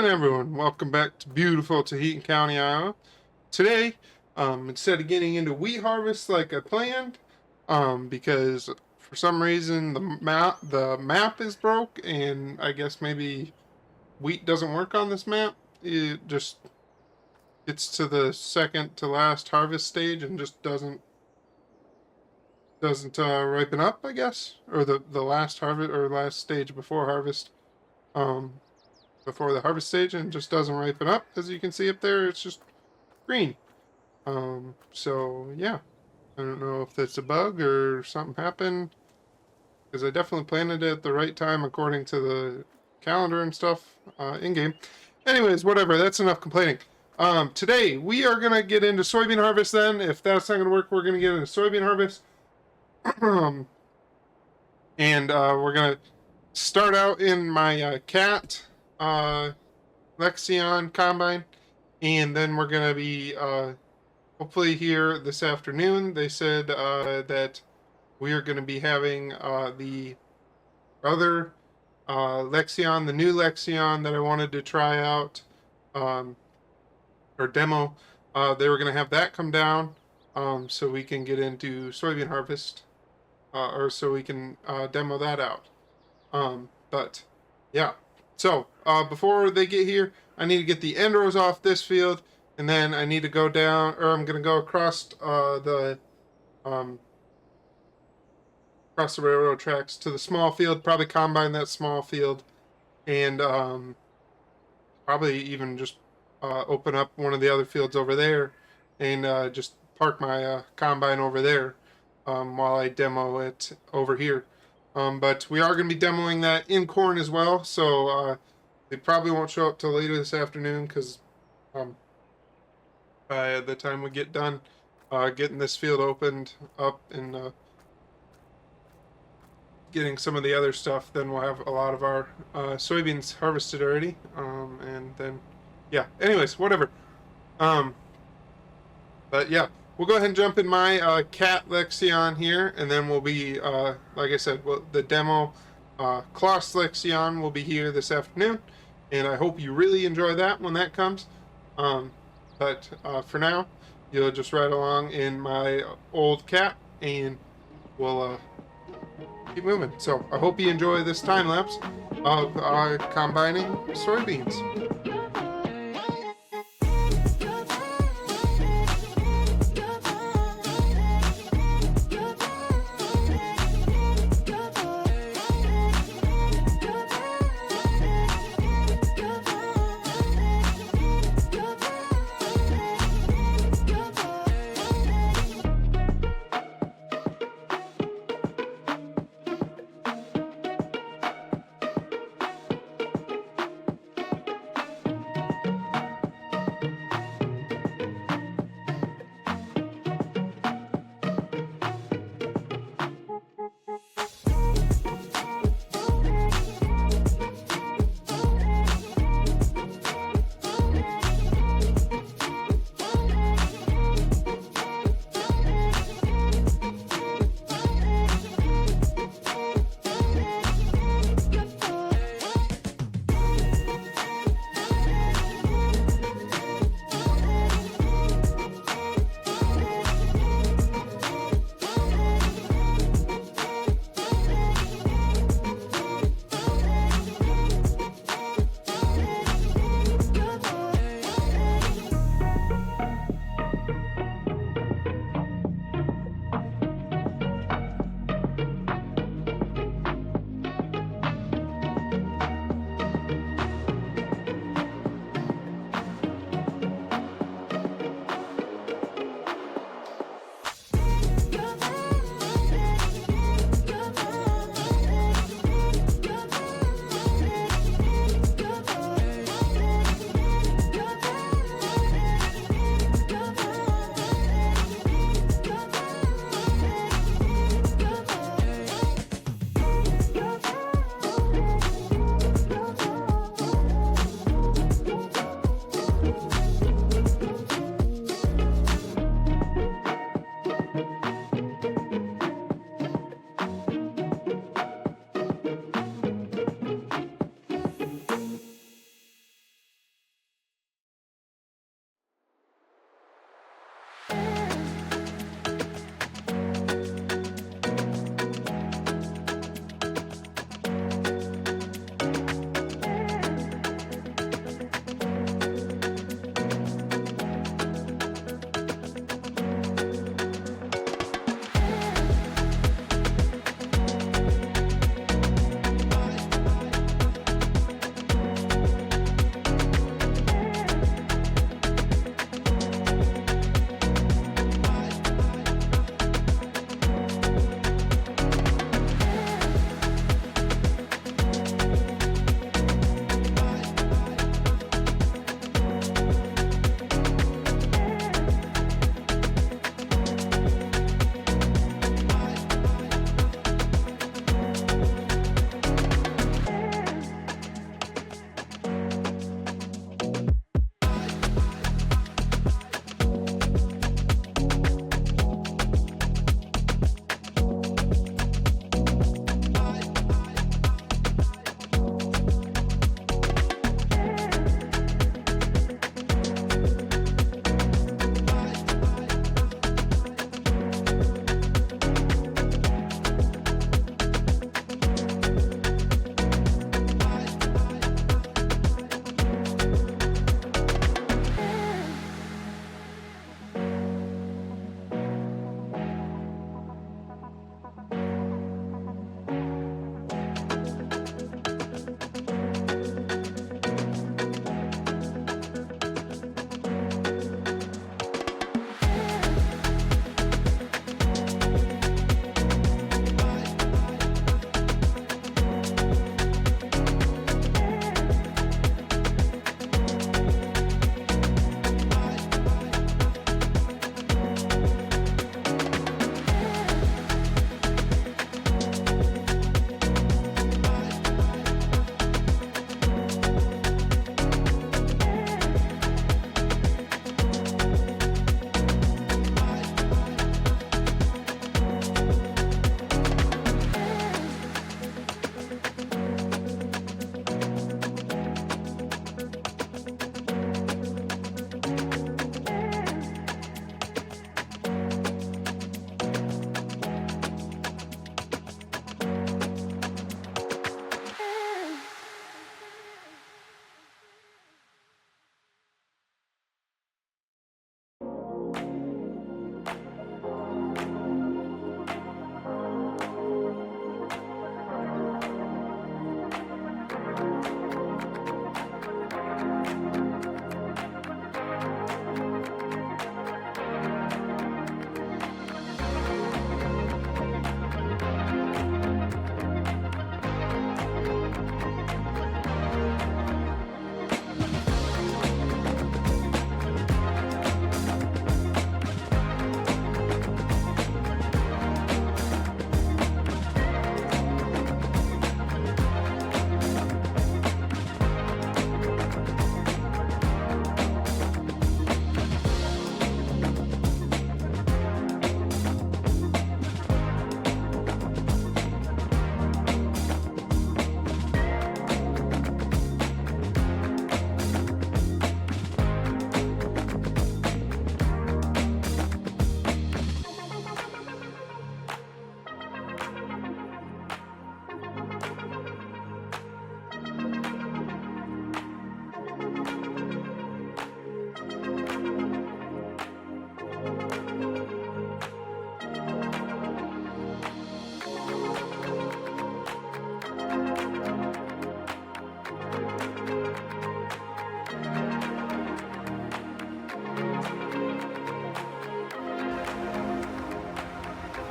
morning, everyone. Welcome back to beautiful Tahiti County, Iowa. Today, instead of getting into wheat harvest like I planned, because for some reason the map is broke, and I guess maybe wheat doesn't work on this map. It just gets to the second to last harvest stage and just doesn't ripen up, I guess, or the last harvest or last stage before harvest. Um, Before the harvest stage and just doesn't ripen up. As you can see up there, it's just green. So yeah, I don't know if that's a bug or something happened, because I definitely planted it at the right time according to the calendar and stuff in game. Anyways, whatever. That's enough complaining. Today we are gonna get into soybean harvest. Then, if that's not gonna work, we're gonna get into soybean harvest. And we're gonna start out in my cat Lexion combine, and then we're gonna be hopefully here this afternoon. They said that we are going to be having the other Lexion, the new Lexion that I wanted to try out or demo. They were going to have that come down so we can get into soybean harvest, or so we can demo that out. But yeah, so before they get here, I need to get the end rows off this field, and then I need to go down, or I'm going to go across the railroad tracks to the small field, probably combine that small field, and probably even just open up one of the other fields over there, and just park my combine over there while I demo it over here. But we are going to be demoing that in corn as well, so they probably won't show up till later this afternoon, because by the time we get done getting this field opened up and getting some of the other stuff, then we'll have a lot of our soybeans harvested already. And then, yeah, anyways, whatever. But yeah, we'll go ahead and jump in my cat Lexion here, and then we'll be, like I said, the demo Kloss Lexion will be here this afternoon, and I hope you really enjoy that when that comes. But for now, you'll just ride along in my old cat, and we'll keep moving. So I hope you enjoy this time lapse of combining soybeans.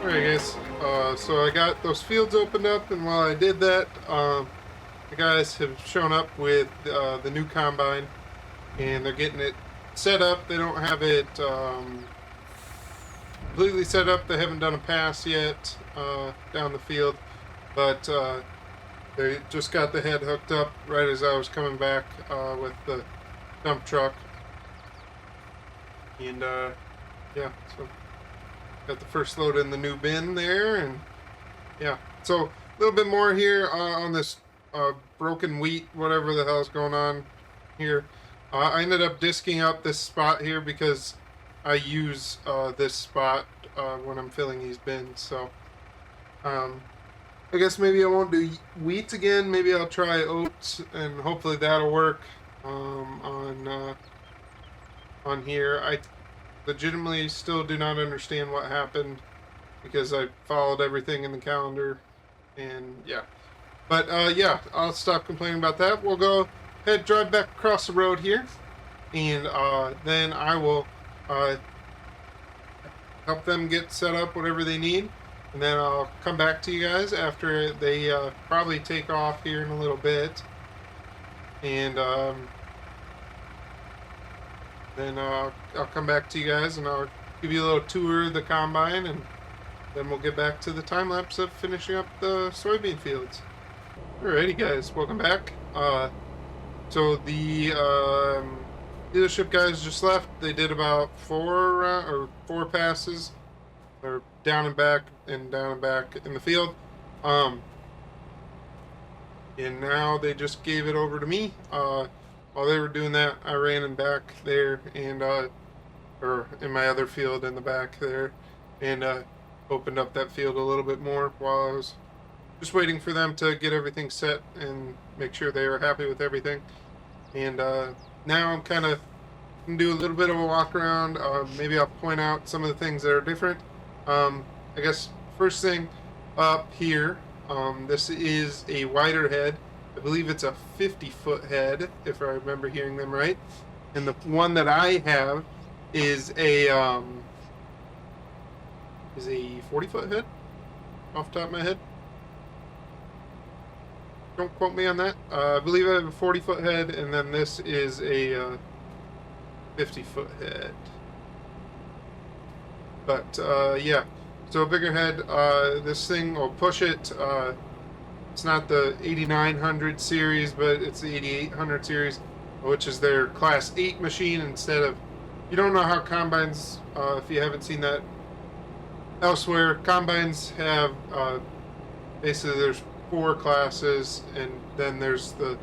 Alright guys, so I got those fields opened up, and while I did that, the guys have shown up with the new combine, and they're getting it set up. They don't have it completely set up. They haven't done a pass yet down the field, but they just got the head hooked up right as I was coming back with the dump truck. And yeah, so got the first load in the new bin there, and yeah. So a little bit more here on this broken wheat, whatever the hell's going on here. I ended up disking up this spot here because I use this spot when I'm filling these bins. So I guess maybe I won't do wheat again. Maybe I'll try oats, and hopefully that'll work on here. I legitimately still do not understand what happened because I followed everything in the calendar, and yeah. But yeah, I'll stop complaining about that. We'll go ahead, drive back across the road here, and then I will help them get set up, whatever they need, and then I'll come back to you guys after they probably take off here in a little bit, and then I'll come back to you guys, and I'll give you a little tour of the combine, and then we'll get back to the time lapse of finishing up the soybean fields. Alrighty guys, welcome back. So the dealership guys just left. They did about four passes, or down and back in the field. And now they just gave it over to me. While they were doing that, I ran in back there, and or in my other field in the back there, and opened up that field a little bit more while I was just waiting for them to get everything set and make sure they were happy with everything. And now I'm kind of going to do a little bit of a walk around. Maybe I'll point out some of the things that are different. I guess first thing up here, this is a wider head. I believe it's a 50-foot head, if I remember hearing them right. And the one that I have is a 40-foot head, off the top of my head. Don't quote me on that. I believe I have a 40-foot head, and then this is a 50-foot head. But yeah, so a bigger head. This thing will push it. It's not the 8900 series, but it's the 8800 series, which is their Class 8 machine instead of. You don't know how combines, if you haven't seen that elsewhere, combines have basically there's 4 classes, and then there's the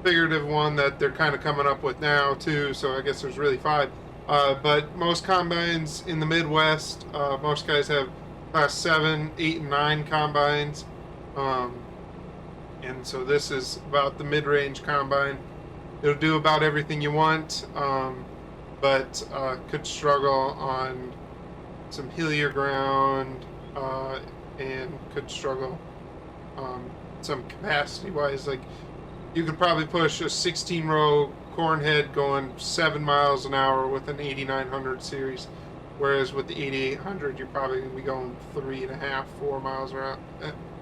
figurative one that they're kind of coming up with now too, so I guess there's really 5. But most combines in the Midwest, most guys have class 7, 8, and 9 combines, and so this is about the mid-range combine. It'll do about everything you want, but could struggle on some hillier ground, and could struggle some capacity wise. Like, you could probably push a 16-row corn head going 7 miles an hour with an 8900 series, whereas with the 8800 you're probably going to be going 3.5, 4 miles around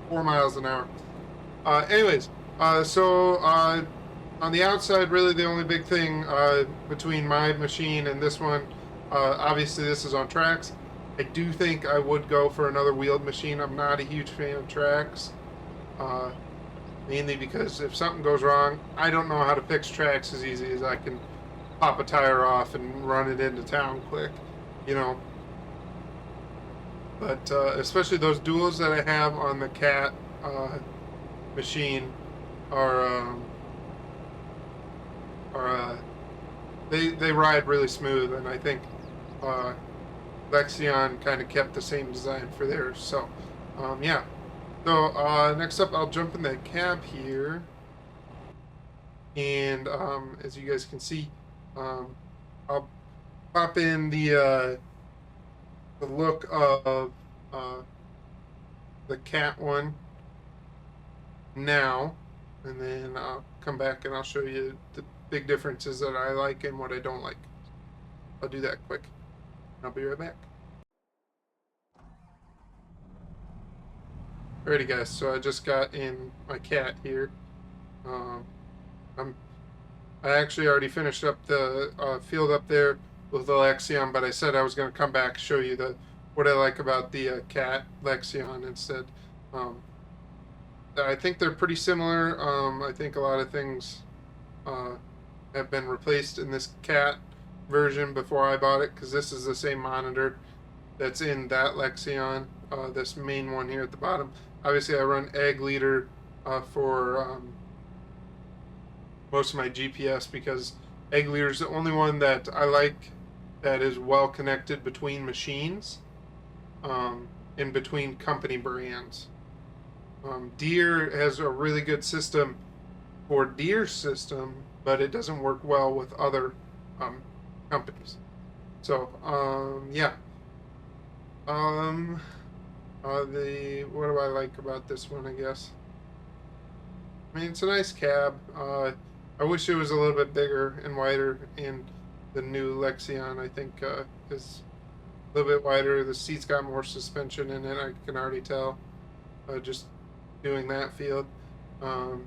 4 miles an hour. Anyways, so on the outside, really the only big thing between my machine and this one, obviously this is on tracks. I do think I would go for another wheeled machine. I'm not a huge fan of tracks, mainly because if something goes wrong, I don't know how to fix tracks as easy as I can pop a tire off and run it into town quick, you know. But especially those duals that I have on the Cat machine are they ride really smooth, and I think Lexion kind of kept the same design for theirs. So yeah. So next up, I'll jump in the cab here, and as you guys can see, I'll pop in the look of the Cat one now, and then I'll come back and I'll show you the big differences that I like and what I don't like. I'll do that quick. I'll be right back. Alrighty guys, so I just got in my cat here. Um, I actually already finished up the field up there with the Lexion, but I said I was going to come back and show you what I like about the cat Lexion instead. Um, I think they're pretty similar. I think a lot of things uh, have been replaced in this cat version before I bought it, because this is the same monitor that's in that Lexion, this main one here at the bottom. Obviously, I run egg leader for most of my GPS, because egg leader is the only one that I like that is well connected between machines, and between company brands. Deere has a really good system for Deere's system, but it doesn't work well with other companies. So yeah. What do I like about this one, I guess? I mean, it's a nice cab. I wish it was a little bit bigger and wider, and the new Lexion, I think, is a little bit wider. The seat's got more suspension in it, I can already tell, just doing that field. And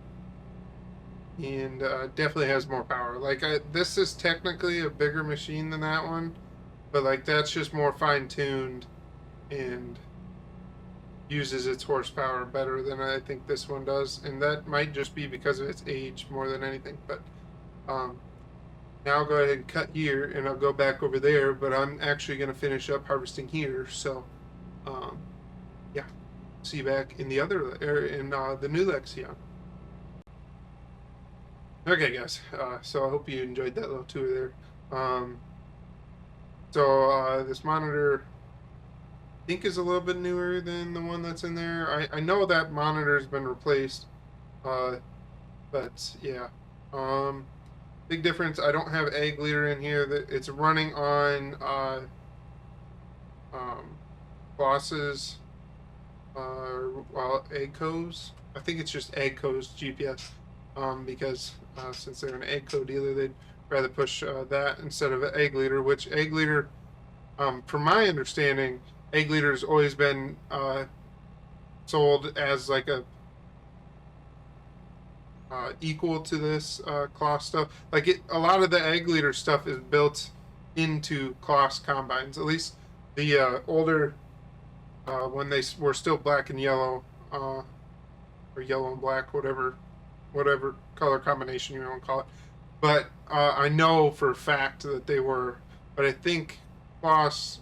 definitely has more power. Like, this is technically a bigger machine than that one, but like that's just more fine-tuned and uses its horsepower better than I think this one does, and that might just be because of its age more than anything. But now I'll go ahead and cut here, and I'll go back over there, but I'm actually going to finish up harvesting here. So yeah, see you back in the other in the new Lexion. Okay guys, so I hope you enjoyed that little tour there. So this monitor I think is a little bit newer than the one that's in there. I know that monitor's been replaced, but yeah. Big difference. I don't have egg leader in here. That it's running on Boss's Eggco's. I think it's just Eggco's GPS, because since they're an Eggco dealer, they'd rather push that instead of an egg leader. Which egg leader, from my understanding, egg leader has always been sold as like a equal to this cloth stuff. Like a lot of the egg leader stuff is built into cloth combines. At least the older, when they were still black and yellow, or yellow and black, whatever color combination you want to call it. But I know for a fact that they were. But I think cloth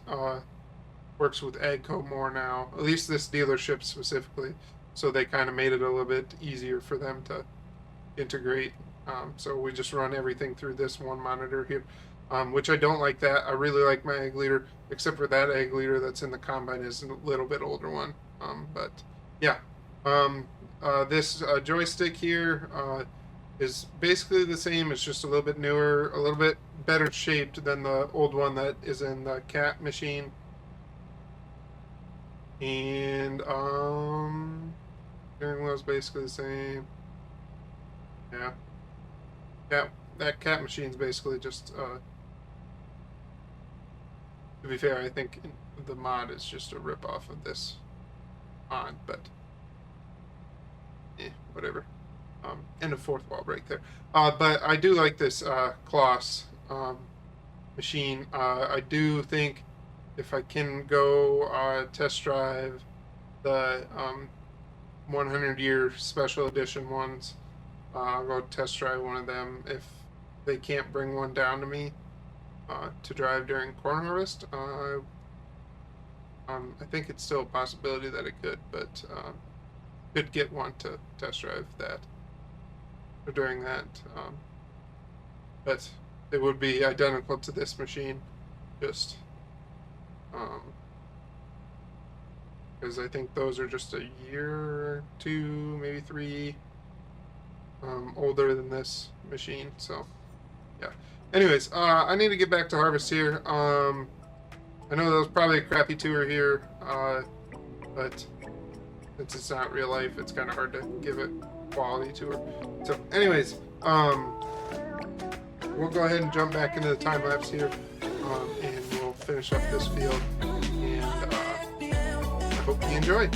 works with Eggco more now, at least this dealership specifically, so they kind of made it a little bit easier for them to integrate. So we just run everything through this one monitor here, which I don't like that. I really like my egg leader, except for that egg leader that's in the combine is a little bit older one. But yeah, this joystick here is basically the same. It's just a little bit newer, a little bit better shaped than the old one that is in the cat machine. And steering wheel's basically the same. Yeah. That cat machine's basically just to be fair, I think the mod is just a rip off of this mod, but whatever. And a fourth wall break there. But I do like this Kloss machine. I do think if I can go test drive the 100-year special edition ones, I'll go test drive one of them. If they can't bring one down to me to drive during corn harvest, I think it's still a possibility that it could, but could get one to test drive that during that. But it would be identical to this machine, just because I think those are just a year or two, maybe three older than this machine. So yeah, anyways, I need to get back to harvest here. I know that was probably a crappy tour here, but since it's not real life, it's kind of hard to give it quality tour. So anyways, we'll go ahead and jump back into the time lapse here, and we'll finish up this field, and I hope you enjoy.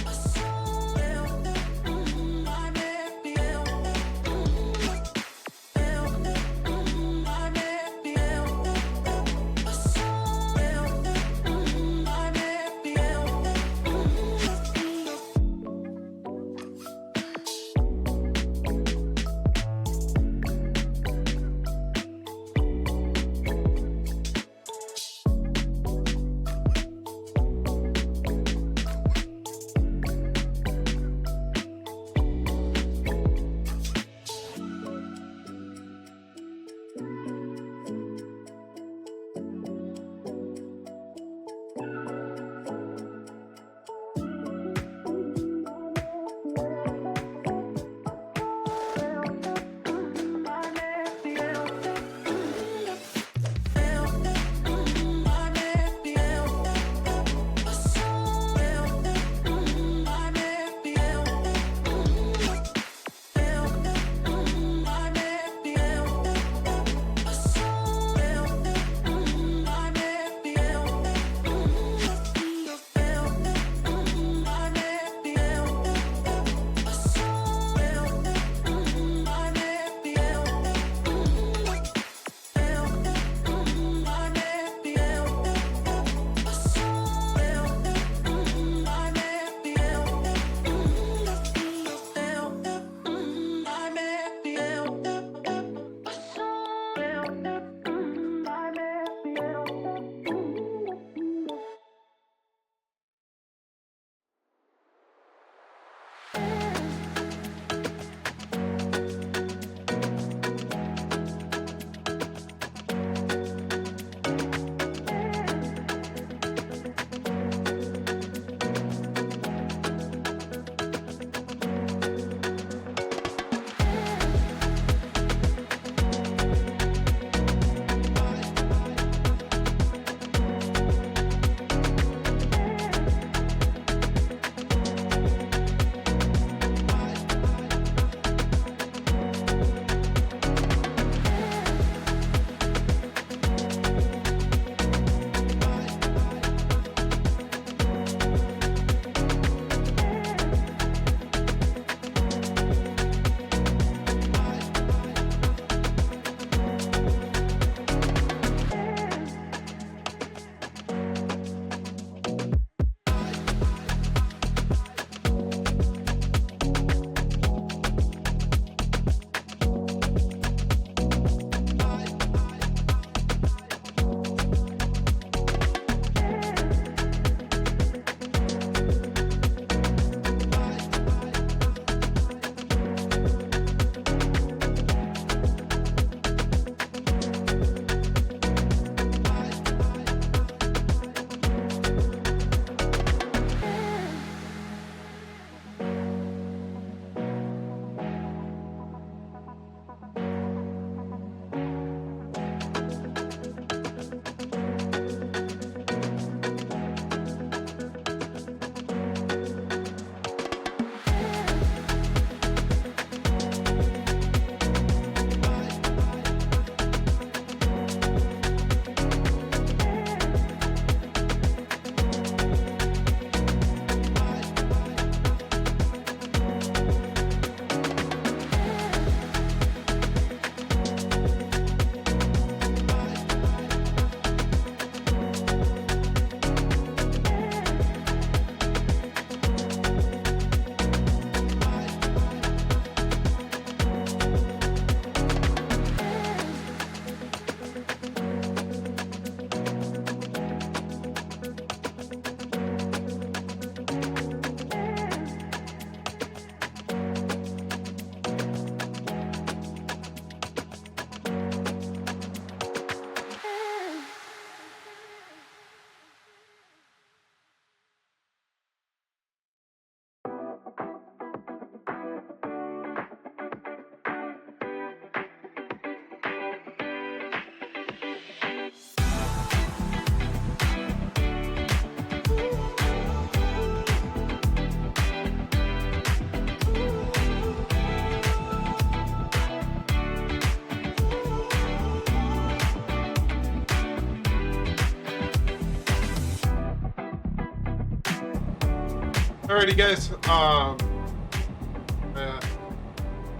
Alrighty, guys.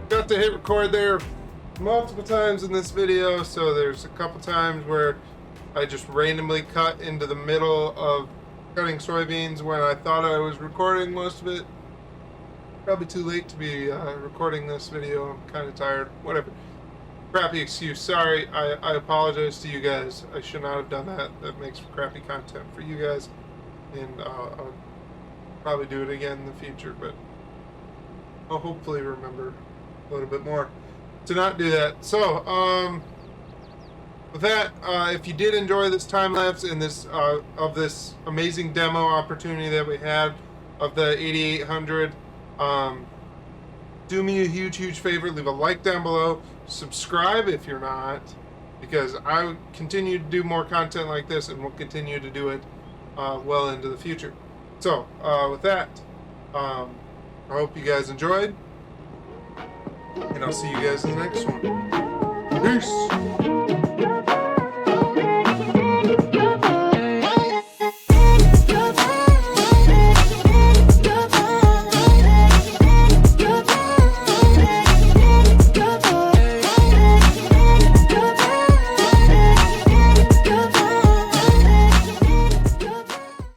Got to hit record there multiple times in this video, so there's a couple times where I just randomly cut into the middle of cutting soybeans when I thought I was recording most of it. Probably too late to be recording this video. I'm kind of tired. Whatever. Crappy excuse. Sorry. I apologize to you guys. I should not have done that. That makes for crappy content for you guys. And I'll probably do it again in the future, but I'll hopefully remember a little bit more to not do that. So, with that, if you did enjoy this time lapse and this of this amazing demo opportunity that we had of the 8800, do me a huge favor, leave a like down below, subscribe if you're not, because I continue to do more content like this and will continue to do it well into the future. So with that, I hope you guys enjoyed, and I'll see you guys in the next one. Peace.